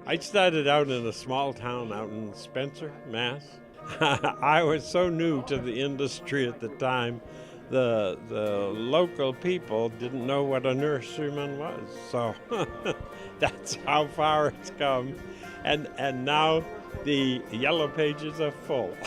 I started out in a small town out in Spencer, Mass. I was so new to the industry at the time, the local people didn't know what a nurseryman was. So that's how far it's come. And now the yellow pages are full.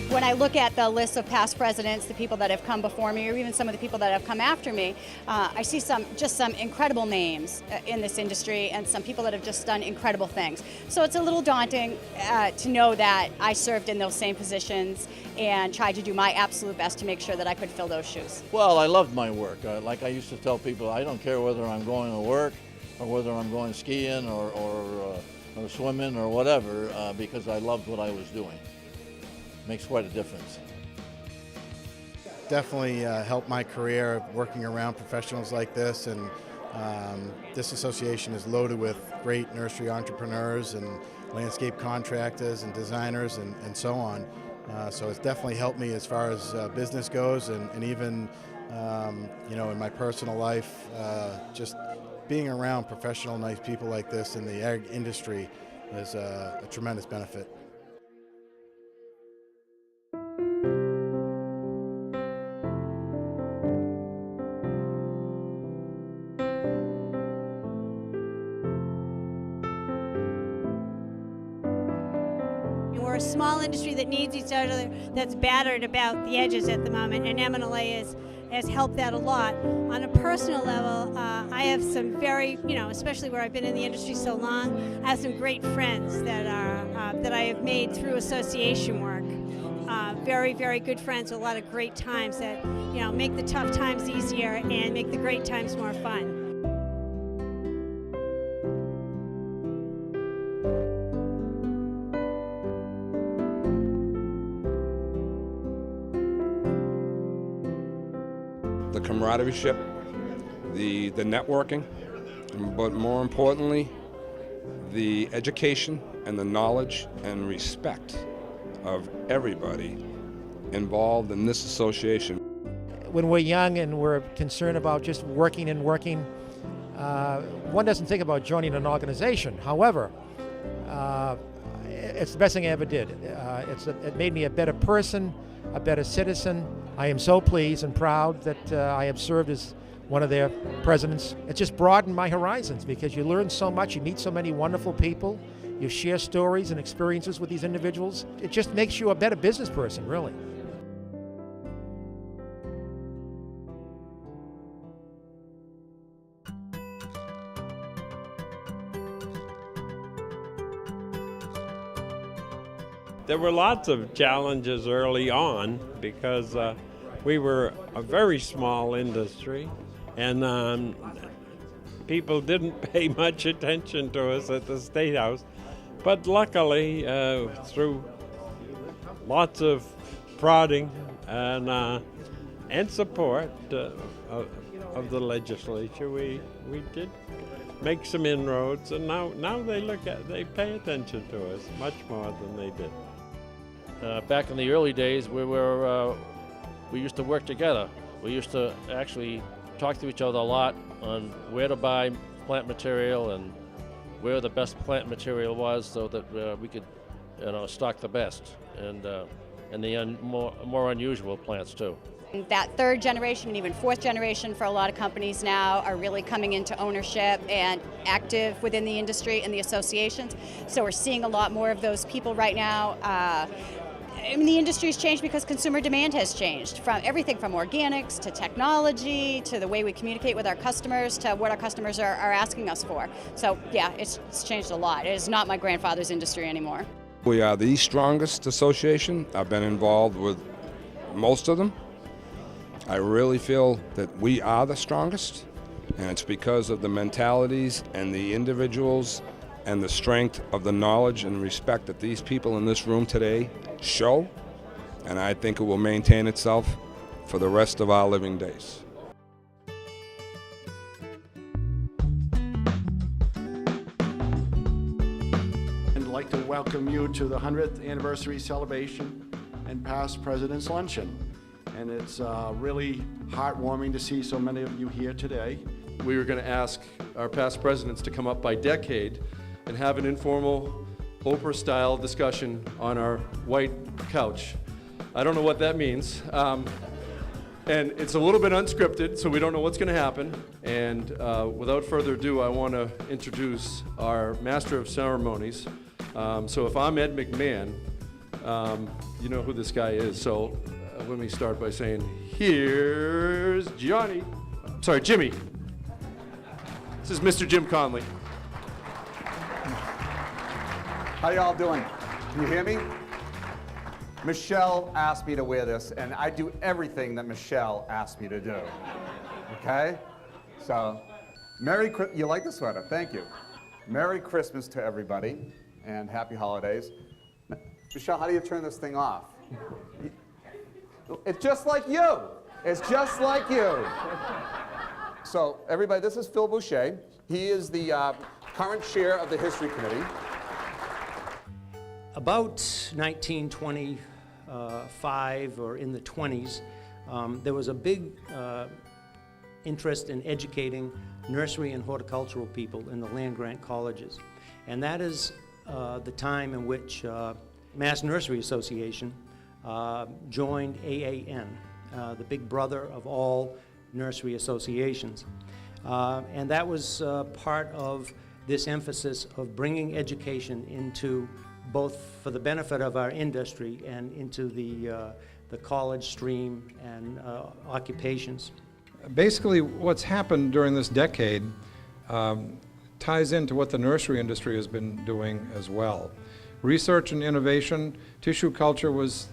When I look at the list of past presidents, the people that have come before me, or even some of the people that have come after me, I see some incredible names in this industry and some people that have just done incredible things. So it's a little daunting to know that I served in those same positions and tried to do my absolute best to make sure that I could fill those shoes. Well, I loved my work. Like I used to tell people, I don't care whether I'm going to work or whether I'm going skiing or swimming or whatever, because I loved what I was doing. Makes quite a difference. Definitely helped my career working around professionals like this, and this association is loaded with great nursery entrepreneurs and landscape contractors and designers and so on. So it's definitely helped me as far as business goes, and even in my personal life, just being around professional, nice people like this in the ag industry is a tremendous benefit. We're a small industry that needs each other, that's battered about the edges at the moment, and MNLA has helped that a lot. On a personal level, I have some very, especially where I've been in the industry so long, I have some great friends that I have made through association work. Very, very good friends, a lot of great times that, make the tough times easier and make the great times more fun. The camaraderie, the networking, but more importantly, the education and the knowledge and respect of everybody involved in this association. When we're young and we're concerned about just working, one doesn't think about joining an organization. However, it's the best thing I ever did. It made me a better person, a better citizen. I am so pleased and proud that I have served as one of their presidents. It just broadened my horizons because you learn so much, you meet so many wonderful people, you share stories and experiences with these individuals. It just makes you a better business person, really. There were lots of challenges early on because we were a very small industry, and people didn't pay much attention to us at the State House. But luckily, through lots of prodding and support of the legislature, we did make some inroads, and now they pay attention to us much more than they did. Back in the early days, we used to work together. We used to actually talk to each other a lot on where to buy plant material and where the best plant material was, so that we could, stock the best and the more unusual plants too. That third generation and even fourth generation for a lot of companies now are really coming into ownership and active within the industry and the associations. So we're seeing a lot more of those people right now. The industry's changed because consumer demand has changed, from everything from organics to technology to the way we communicate with our customers to what our customers are asking us for. So yeah, it's changed a lot. It is not my grandfather's industry anymore. We are the strongest association. I've been involved with most of them. I really feel that we are the strongest, and it's because of the mentalities and the individuals and the strength of the knowledge and respect that these people in this room today show, and I think it will maintain itself for the rest of our living days. like to welcome you to the 100th anniversary celebration and past President's Luncheon. And it's really heartwarming to see so many of you here today. We were going to ask our past presidents to come up by decade and have an informal Oprah-style discussion on our white couch. I don't know what that means. And it's a little bit unscripted, so we don't know what's going to happen. And without further ado, I want to introduce our Master of Ceremonies. So if I'm Ed McMahon, you know who this guy is. So let me start by saying, here's Jimmy. This is Mr. Jim Conley. How y'all doing? Can you hear me? Michelle asked me to wear this, and I do everything that Michelle asked me to do. Okay? So, you like the sweater? Thank you. Merry Christmas to everybody, and happy holidays. Michelle, how do you turn this thing off? It's just like you. It's just like you. So, everybody, this is Phil Boucher. He is the current chair of the History Committee. About 1925 or in the 20s, there was a big interest in educating nursery and horticultural people in the land-grant colleges. And that is the time in which Mass Nursery Association joined AAN, the big brother of all nursery associations. And that was part of this emphasis of bringing education into both for the benefit of our industry and into the college stream and occupations. Basically, what's happened during this decade ties into what the nursery industry has been doing as well. Research and innovation, tissue culture was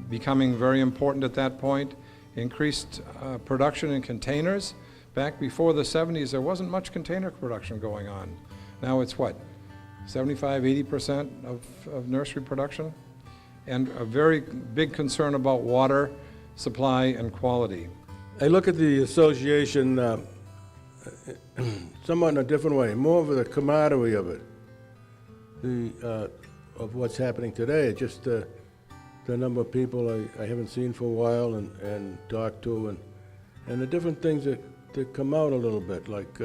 becoming very important at that point. Increased production in containers. Back before the 70s, there wasn't much container production going on. Now it's what? 75–80% of nursery production, and a very big concern about water supply and quality. I look at the association somewhat in a different way, more of the camaraderie of it, of what's happening today. Just the number of people I haven't seen for a while and talked to, and the different things that come out a little bit, like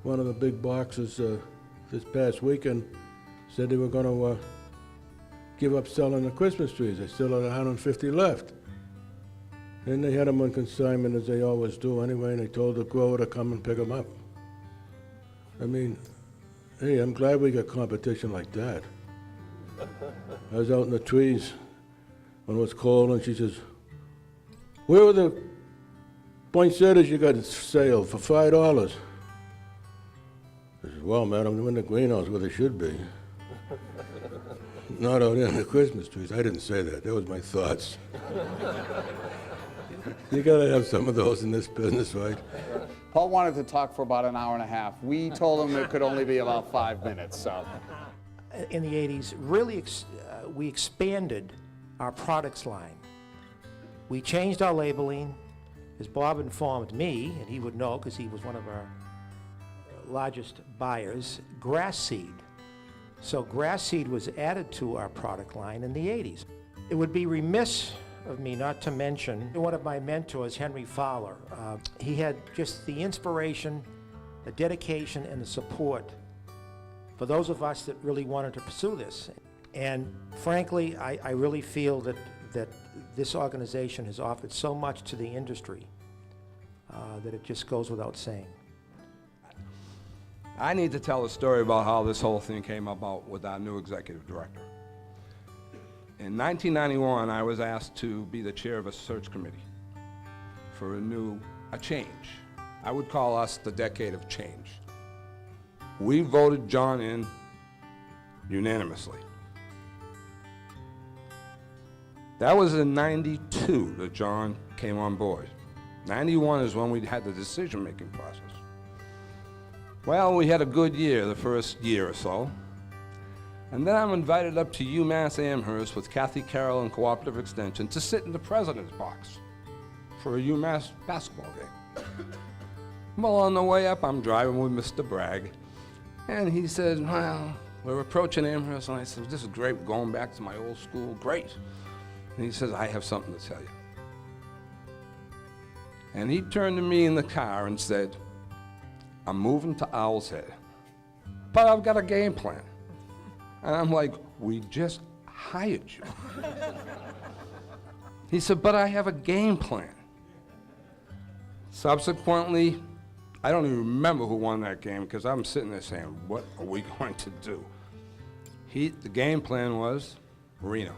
one of the big boxes this past weekend said they were going to give up selling the Christmas trees. They still had 150 left. Then they had them on consignment, as they always do anyway, and they told the grower to come and pick them up. I mean, hey, I'm glad we got competition like that. I was out in the trees when it was cold, and she says, "Where were the poinsettias you got sale for $5? I said, "Well, madam, they're in the greenhouse where they should be. Not out in the Christmas trees." I didn't say that. That was my thoughts. You gotta have some of those in this business, right? Paul wanted to talk for about an hour and a half. We told him it could only be about 5 minutes, so. In the 80s, really we expanded our products line. We changed our labeling, as Bob informed me, and he would know because he was one of our largest buyers, grass seed. So grass seed was added to our product line in the 80s. It would be remiss of me not to mention one of my mentors, Henry Fowler. He had just the inspiration, the dedication, and the support for those of us that really wanted to pursue this. And frankly, I really feel that this organization has offered so much to the industry that it just goes without saying. I need to tell a story about how this whole thing came about with our new executive director. In 1991, I was asked to be the chair of a search committee for a change. I would call us the decade of change. We voted John in unanimously. That was in 92 that John came on board. 91 is when we had the decision-making process. Well, we had a good year the first year or so. And then I'm invited up to UMass Amherst with Kathy Carroll and Cooperative Extension to sit in the president's box for a UMass basketball game. Well, on the way up, I'm driving with Mr. Bragg, and he said, "Well, we're approaching Amherst, and I said, this is great, we're going back to my old school, great. And he says, I have something to tell you. And he turned to me in the car and said, I'm moving to Owl's Head, but I've got a game plan. And I'm like, we just hired you. He said, but I have a game plan. Subsequently, I don't even remember who won that game because I'm sitting there saying, what are we going to do? The game plan was Reno.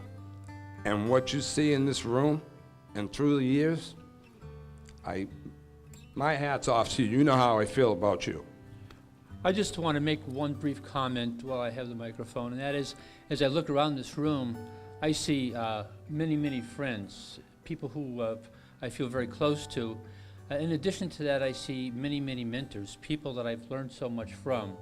And what you see in this room and through the years, my hat's off to you. You know how I feel about you. I just want to make one brief comment while I have the microphone, and that is, as I look around this room, I see many, many friends, people who I feel very close to. In addition to that, I see many, many mentors, people that I've learned so much from.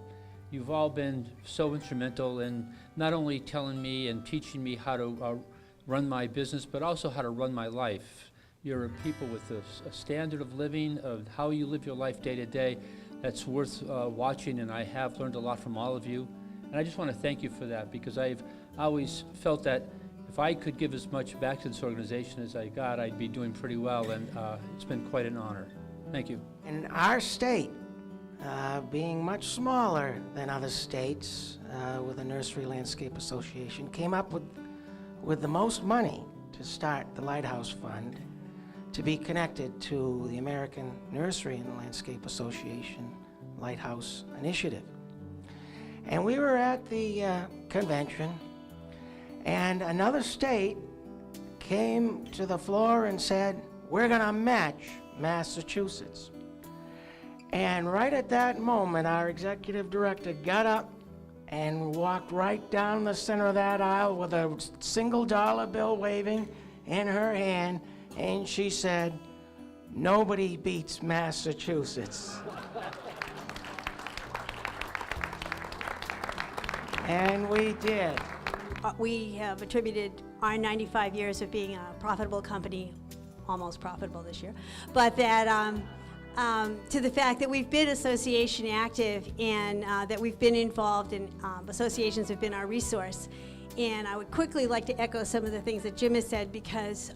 You've all been so instrumental in not only telling me and teaching me how to run my business, but also how to run my life. You're people with a standard of living, of how you live your life day to day, that's worth watching, and I have learned a lot from all of you. And I just want to thank you for that, because I've always felt that if I could give as much back to this organization as I got, I'd be doing pretty well, and it's been quite an honor. Thank you. In our state, being much smaller than other states with the Nursery Landscape Association, came up with the most money to start the Lighthouse Fund to be connected to the American Nursery and Landscape Association Lighthouse Initiative. And we were at the convention, and another state came to the floor and said, we're gonna match Massachusetts. And right at that moment, our executive director got up and walked right down the center of that aisle with a $1 bill waving in her hand, and she said, nobody beats Massachusetts. And we did. We have attributed our 95 years of being a profitable company, almost profitable this year, but that to the fact that we've been association active and that we've been involved in associations have been our resource. And I would quickly like to echo some of the things that Jim has said, because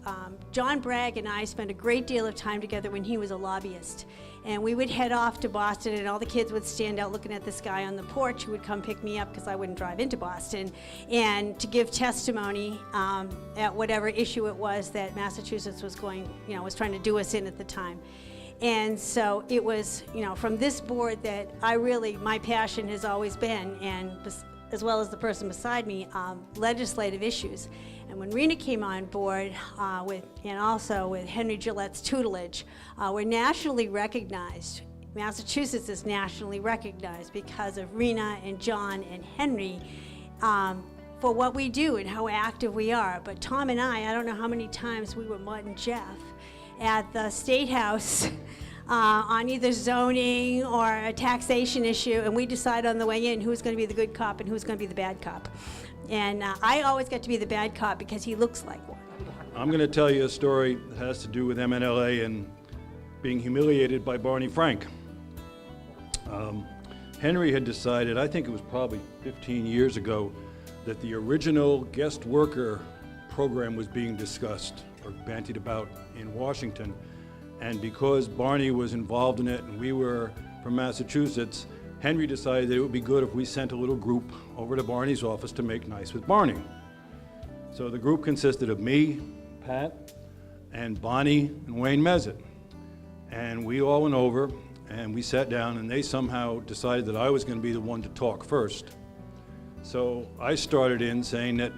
John Bragg and I spent a great deal of time together when he was a lobbyist. And we would head off to Boston, and all the kids would stand out looking at this guy on the porch who would come pick me up because I wouldn't drive into Boston, and to give testimony at whatever issue it was that Massachusetts was was trying to do us in at the time. And so it was, from this board that my passion has always been, and as well as the person beside me, legislative issues. And when Rena came on board and also with Henry Gillette's tutelage, we're nationally recognized. Massachusetts is nationally recognized because of Rena and John and Henry for what we do and how active we are. But Tom and I don't know how many times we were Mutt and Jeff at the State House on either zoning or a taxation issue, and we decide on the way in who's going to be the good cop and who's going to be the bad cop. And I always get to be the bad cop because he looks like one. I'm going to tell you a story that has to do with MNLA and being humiliated by Barney Frank. Henry had decided, I think it was probably 15 years ago, that the original guest worker program was being discussed or bantied about in Washington. And because Barney was involved in it and we were from Massachusetts, Henry decided that it would be good if we sent a little group over to Barney's office to make nice with Barney. So the group consisted of me, Pat, and Bonnie and Wayne Mezet. And we all went over and we sat down, and they somehow decided that I was going to be the one to talk first. So I started in saying that,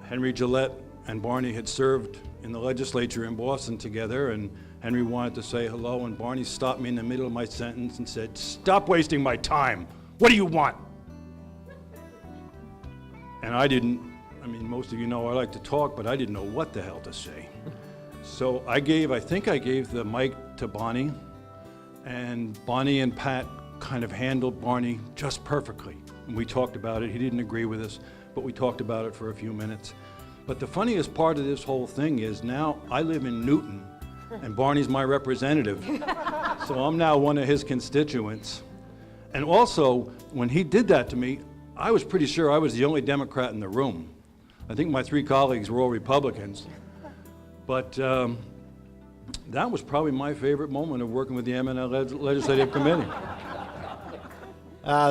Henry Gillette and Barney had served in the legislature in Boston together, and Henry wanted to say hello, and Barney stopped me in the middle of my sentence and said, "Stop wasting my time. What do you want?" And most of you know I like to talk, but I didn't know what the hell to say. So I think I gave the mic to Bonnie, and Bonnie and Pat kind of handled Barney just perfectly. And we talked about it. He didn't agree with us, but we talked about it for a few minutes. But the funniest part of this whole thing is now I live in Newton, and Barney's my representative. So I'm now one of his constituents. And also, when he did that to me, I was pretty sure I was the only Democrat in the room. I think my 3 colleagues were all Republicans. But that was probably my favorite moment of working with the MNLA Legislative Committee.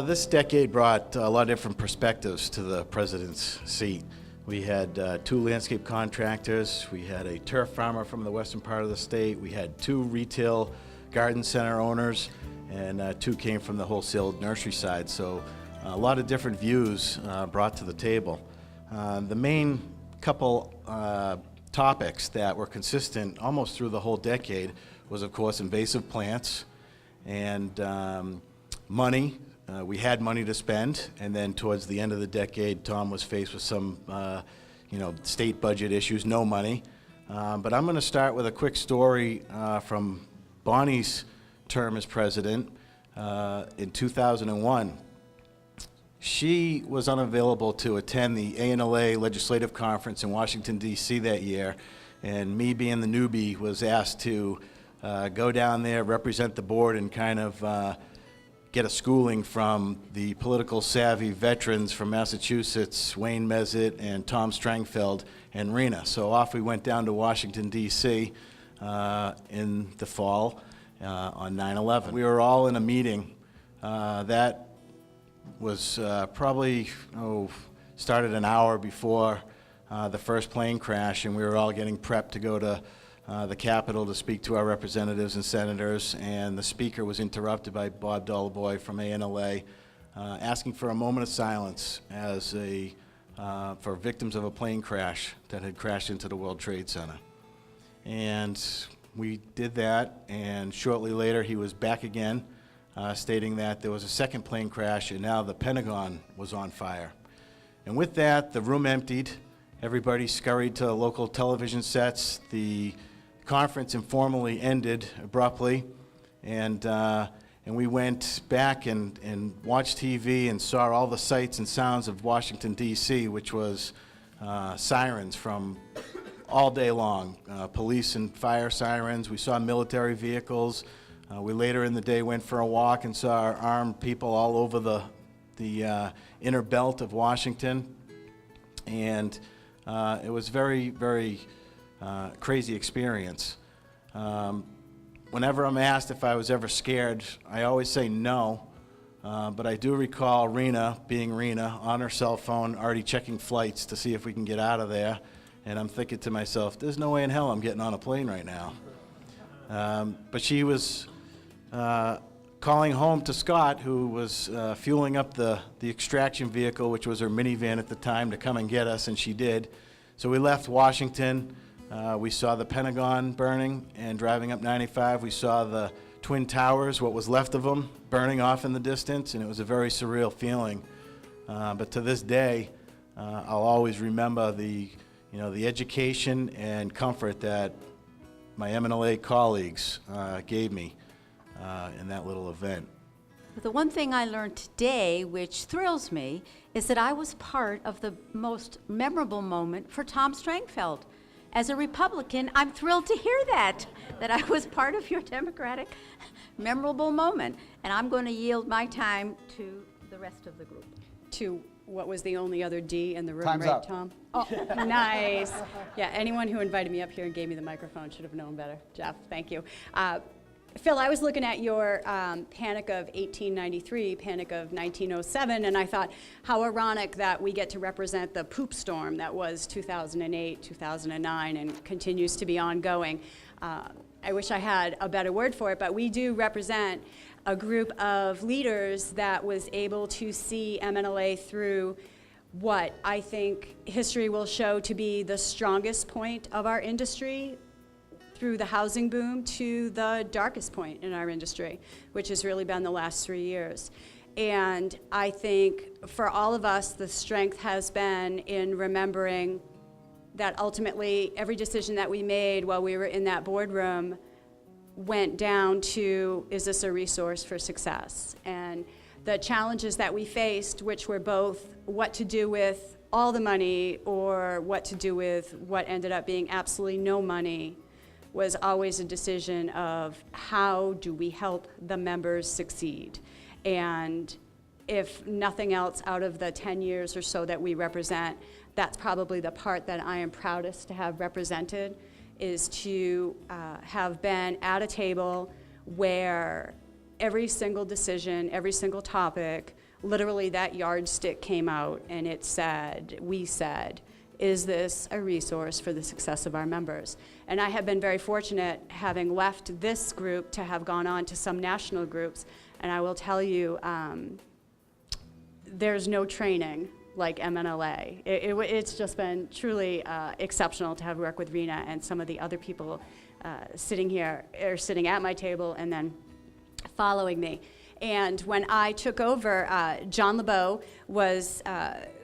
This decade brought a lot of different perspectives to the president's seat. We had 2 landscape contractors, we had a turf farmer from the western part of the state, we had 2 retail garden center owners, and 2 came from the wholesale nursery side. So a lot of different views brought to the table. The main couple topics that were consistent almost through the whole decade was, of course, invasive plants and money. We had money to spend, and then towards the end of the decade, Tom was faced with some, state budget issues, no money. But I'm going to start with a quick story from Bonnie's term as president in 2001. She was unavailable to attend the MNLA legislative conference in Washington, D.C. that year, and me being the newbie was asked to go down there, represent the board, and kind of get a schooling from the political savvy veterans from Massachusetts, Wayne Mezett and Tom Strangfeld and Rena. So off we went down to Washington, D.C. In the fall on 9/11. We were all in a meeting that was probably started an hour before the first plane crash, and we were all getting prepped to go to the Capitol to speak to our representatives and senators, and the speaker was interrupted by Bob Dolboy from MNLA asking for a moment of silence as for victims of a plane crash that had crashed into the World Trade Center. And we did that, and shortly later he was back again, stating that there was a second plane crash and now the Pentagon was on fire. And with that, the room emptied. Everybody scurried to local television sets. The conference informally ended abruptly, and we went back and watched TV and saw all the sights and sounds of Washington, D.C., which was sirens from all day long, police and fire sirens. We saw military vehicles. We later in the day went for a walk and saw armed people all over the inner belt of Washington, and it was very, very crazy experience. Whenever I'm asked if I was ever scared, I always say no, but I do recall Rena, being Rena, on her cell phone already checking flights to see if we can get out of there, and I'm thinking to myself, there's no way in hell I'm getting on a plane right now. But she was calling home to Scott, who was fueling up the extraction vehicle, which was her minivan at the time, to come and get us, and she did. So we left Washington. We saw the Pentagon burning, and driving up 95, we saw the Twin Towers, what was left of them, burning off in the distance, and it was a very surreal feeling. But to this day, I'll always remember the education and comfort that my MNLA colleagues gave me in that little event. The one thing I learned today, which thrills me, is that I was part of the most memorable moment for Tom Strangfeld. As a Republican, I'm thrilled to hear that I was part of your Democratic memorable moment. And I'm going to yield my time to the rest of the group. To what was the only other D in the room, Time's right, up. Tom? Oh, nice. Yeah, anyone who invited me up here and gave me the microphone should have known better. Jeff, thank you. Phil, I was looking at your Panic of 1893, Panic of 1907, and I thought how ironic that we get to represent the poop storm that was 2008, 2009, and continues to be ongoing. I wish I had a better word for it, but we do represent a group of leaders that was able to see MNLA through what I think history will show to be the strongest point of our industry, through the housing boom to the darkest point in our industry, which has really been the last 3 years. And I think for all of us, the strength has been in remembering that ultimately every decision that we made while we were in that boardroom went down to, is this a resource for success? And the challenges that we faced, which were both what to do with all the money or what to do with what ended up being absolutely no money, was always a decision of how do we help the members succeed. And if nothing else, out of the 10 years or so that we represent, that's probably the part that I am proudest to have represented, is to have been at a table where every single decision, every single topic, literally that yardstick came out and it said, we said, is this a resource for the success of our members? And I have been very fortunate, having left this group, to have gone on to some national groups, and I will tell you, there's no training like MNLA. It's just been truly exceptional to have worked with Rena and some of the other people sitting here, or sitting at my table and then following me. And when I took over, John LeBeau was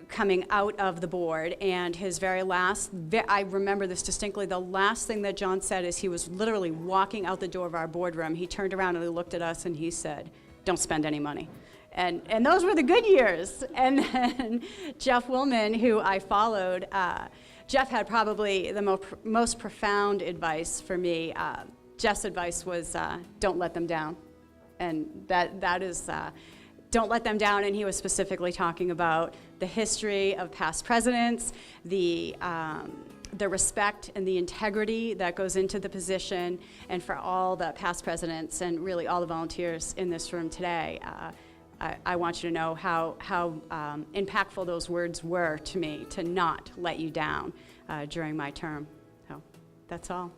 coming out of the board, and his very last, I remember this distinctly, the last thing that John said is he was literally walking out the door of our boardroom. He turned around and he looked at us and he said, "Don't spend any money." And those were the good years. And then Jeff Willman, who I followed, Jeff had probably the most profound advice for me. Jeff's advice was, don't let them down. And that is, don't let them down. And he was specifically talking about the history of past presidents, the respect and the integrity that goes into the position, and for all the past presidents and really all the volunteers in this room today. I want you to know how impactful those words were to me, to not let you down during my term. So that's all.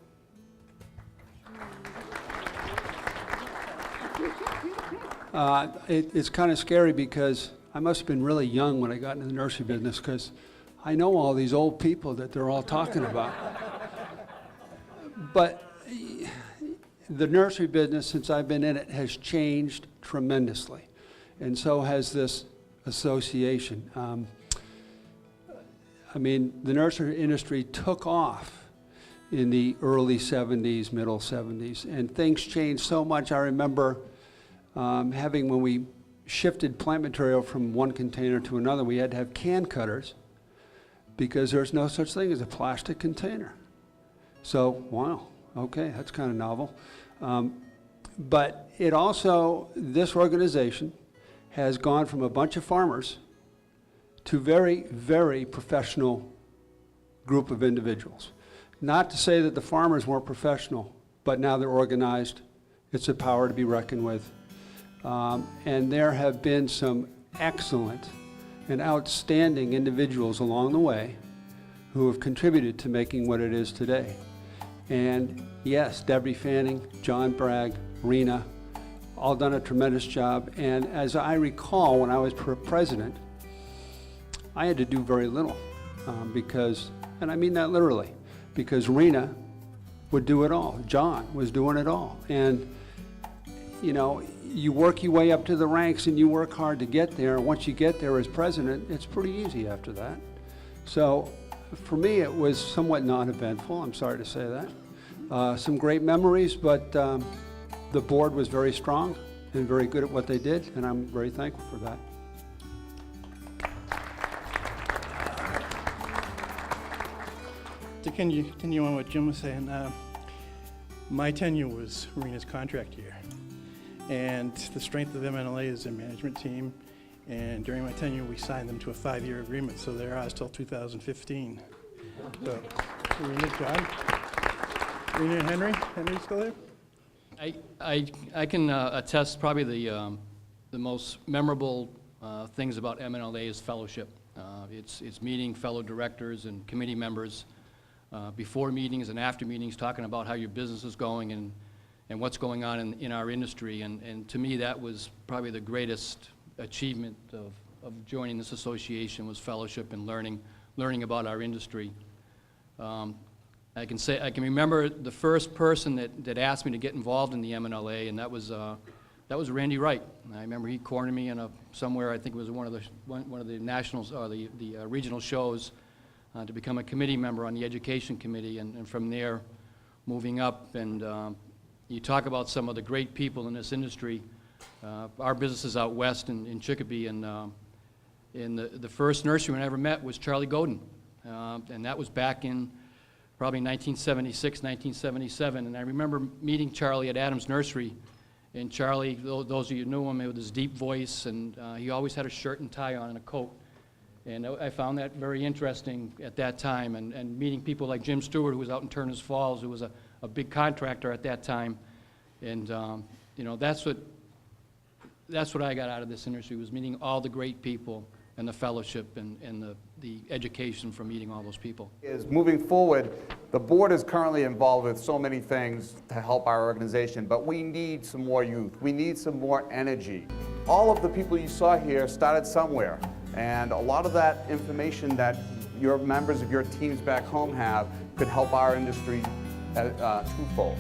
It's kind of scary because I must have been really young when I got into the nursery business, because I know all these old people that they're all talking about. But the nursery business, since I've been in it, has changed tremendously. And so has this association. I mean, the nursery industry took off in the early 70s, middle 70s, and things changed so much. I remember when we shifted plant material from one container to another, we had to have can cutters because there's no such thing as a plastic container. So, wow, okay, that's kind of novel. But it also, this organization has gone from a bunch of farmers to very, very professional group of individuals. Not to say that the farmers weren't professional, but now they're organized. It's a power to be reckoned with. And there have been some excellent and outstanding individuals along the way who have contributed to making what it is today. And yes, Debbie Fanning, John Bragg, Rena, all done a tremendous job. And as I recall, when I was president, I had to do very little because, and I mean that literally, because Rena would do it all. John was doing it all. And, you know, you work your way up to the ranks and you work hard to get there. Once you get there as president, it's pretty easy after that. So for me, it was somewhat non-eventful. I'm sorry to say that. Some great memories, but the board was very strong and very good at what they did, and I'm very thankful for that. To continue on what Jim was saying, my tenure was Rena's contract year. And the strength of MNLA is their management team. And during my tenure, we signed them to a 5-year agreement, so they're ours till 2015. So, Rena, John, Rena and Henry. Henry's still there? I can attest probably the most memorable things about MNLA is fellowship. It's meeting fellow directors and committee members before meetings and after meetings, talking about how your business is going and what's going on in our industry. And to me, that was probably the greatest achievement of joining this association, was fellowship and learning about our industry. I can remember the first person that asked me to get involved in the MNLA, and that was Randy Wright. I remember he cornered me in somewhere, I think it was one of the nationals or the regional shows, to become a committee member on the education committee, and from there moving up. And you talk about some of the great people in this industry. Our business is out west in Chicopee, and the first nurseryman I ever met was Charlie Godin, and that was back in probably 1976, 1977. And I remember meeting Charlie at Adams Nursery And Charlie, those of you who knew him, with his deep voice, and he always had a shirt and tie on and a coat. And I found that very interesting at that time, and meeting people like Jim Stewart, who was out in Turner's Falls, who was a big contractor at that time. And you know, that's what I got out of this industry, was meeting all the great people and the fellowship and the education from meeting all those people. Is moving forward, the board is currently involved with so many things to help our organization, but we need some more youth. We need some more energy. All of the people you saw here started somewhere, and a lot of that information that your members of your teams back home have could help our industry twofold.